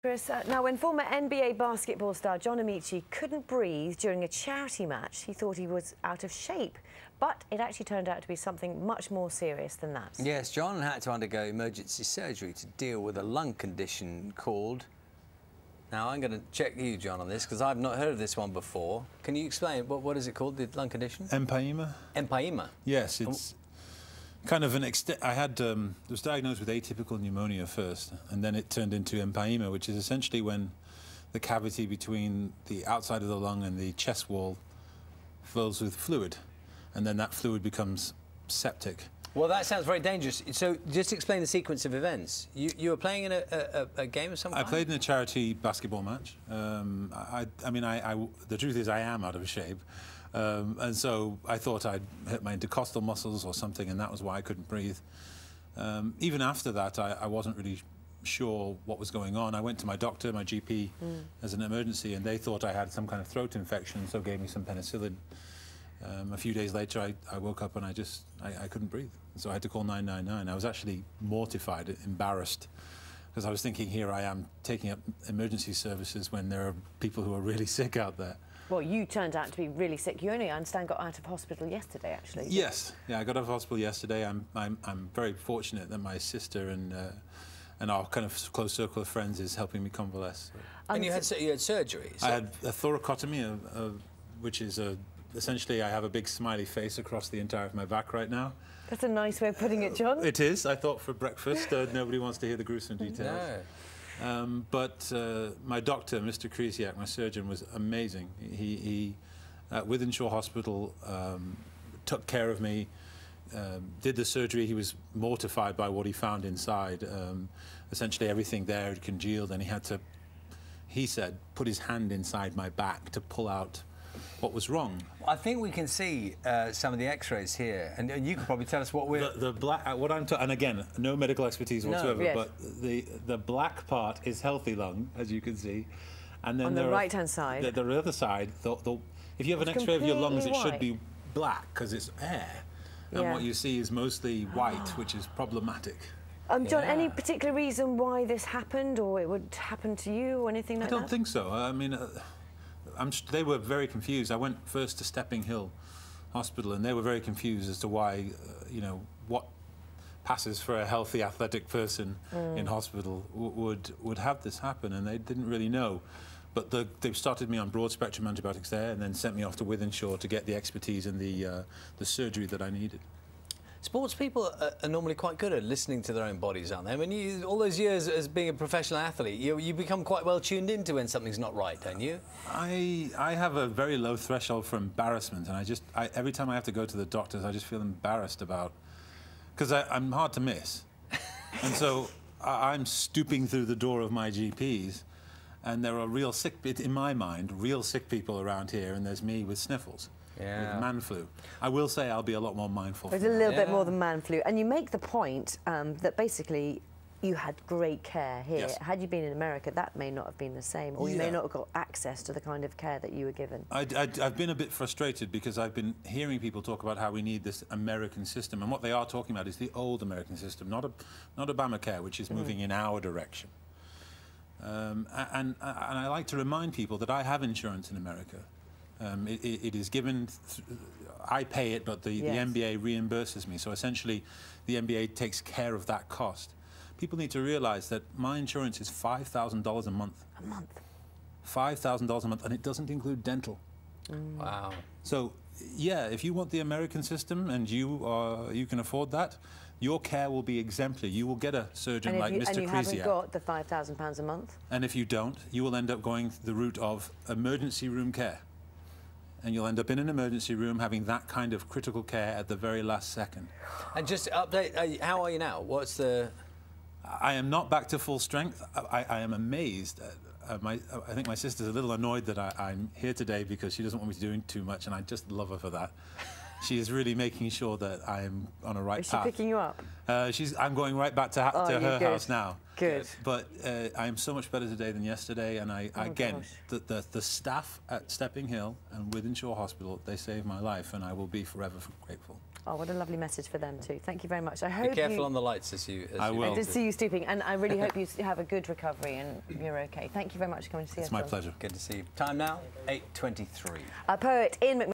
Chris, now when former NBA basketball star John Amaechi couldn't breathe during a charity match, he thought he was out of shape. But it actually turned out to be something much more serious than that. Yes, John had to undergo emergency surgery to deal with a lung condition called... Now, I'm going to check you, John, on this, because I've not heard of this one before. Can you explain, what is it called, the lung condition? Empyema. Empyema? Yes, it's kind of an was diagnosed with atypical pneumonia first, and then it turned into empyema, which is essentially when the cavity between the outside of the lung and the chest wall fills with fluid, and then that fluid becomes septic. Well, that sounds very dangerous. So, just explain the sequence of events. You were playing in a game of some kind? I played in a charity basketball match. The truth is I am out of shape. And so I thought I'd hit my intercostal muscles or something, and that was why I couldn't breathe. Even after that, I wasn't really sure what was going on. I went to my doctor, my GP, as an emergency, and they thought I had some kind of throat infection, so gave me some penicillin. A few days later, I woke up and I couldn't breathe. So I had to call 999. I was actually mortified, embarrassed, because I was thinking, here I am taking up emergency services when there are people who are really sick out there. Well, you turned out to be really sick. You only, I understand, got out of hospital yesterday, actually. Yes, yeah, I got out of hospital yesterday. I'm very fortunate that my sister and our kind of close circle of friends is helping me convalesce. And you had surgery? So. I had a thoracotomy, which is essentially I have a big smiley face across the entire of my back right now. That's a nice way of putting it, John. It is. I thought for breakfast nobody wants to hear the gruesome details. No. But my doctor, Mr. Krisiak, my surgeon, was amazing. He at Wythenshawe Hospital, took care of me, did the surgery. He was mortified by what he found inside. Essentially everything there had congealed, and he had to, he said, put his hand inside my back to pull out what was wrong. I think we can see some of the X-rays here, and you can probably tell us what we're... The black, and again, no medical expertise whatsoever, Yes. but the black part is healthy lung, as you can see, and then on the right-hand side, the other side, if you have an X-ray of your lungs, it should be black because it's air, and what you see is mostly white, which is problematic. John, any particular reason why this happened, or it would happen to you, or anything like that? I don't think so. I mean. They were very confused. I went first to Stepping Hill Hospital, and they were very confused as to why, what passes for a healthy, athletic person in hospital would have this happen, and they didn't really know. But they started me on broad-spectrum antibiotics there, and then sent me off to Wythenshawe to get the expertise and the surgery that I needed. Sports people are normally quite good at listening to their own bodies, aren't they? I mean, all those years as being a professional athlete, you become quite well tuned into when something's not right, don't you? I have a very low threshold for embarrassment, and every time I have to go to the doctors, I just feel embarrassed about, because I'm hard to miss. And so I'm stooping through the door of my GPs, and there are real sick, in my mind, real sick people around here, and there's me with sniffles. With man flu. I will say I'll be a lot more mindful. There's a little bit more than man flu. And you make the point that basically you had great care here. Yes. Had you been in America, that may not have been the same, or you may not have got access to the kind of care that you were given. I've been a bit frustrated because I've been hearing people talk about how we need this American system, and what they are talking about is the old American system, not Obamacare, which is moving in our direction. And I like to remind people that I have insurance in America. It is given, I pay it, but the NBA reimburses me. So essentially, the NBA takes care of that cost. People need to realize that my insurance is $5,000 a month. A month? $5,000 a month, and it doesn't include dental. Wow. So, yeah, if you want the American system and you can afford that, your care will be exemplary. You will get a surgeon like Mr. Krisiak. And you haven't got the £5,000 a month? And if you don't, you will end up going the route of emergency room care. And you'll end up in an emergency room having that kind of critical care at the very last second. And just update, how are you now? What's the... I am not back to full strength. I am amazed. I think my sister's a little annoyed that I'm here today because she doesn't want me to do too much, and I just love her for that. She is really making sure that I am on a right path. Is she picking you up? I'm going right back to her house now. Good. But I am so much better today than yesterday, and the staff at Stepping Hill and Wythenshawe Hospital, they saved my life, and I will be forever grateful. Oh, what a lovely message for them too. Thank you very much. I hope Be careful on the lights as you. I will. I did see you stooping, and I really hope you have a good recovery and you're okay. Thank you very much for coming to see us. It's my pleasure. Good to see you. Time now, 8:23. A poet in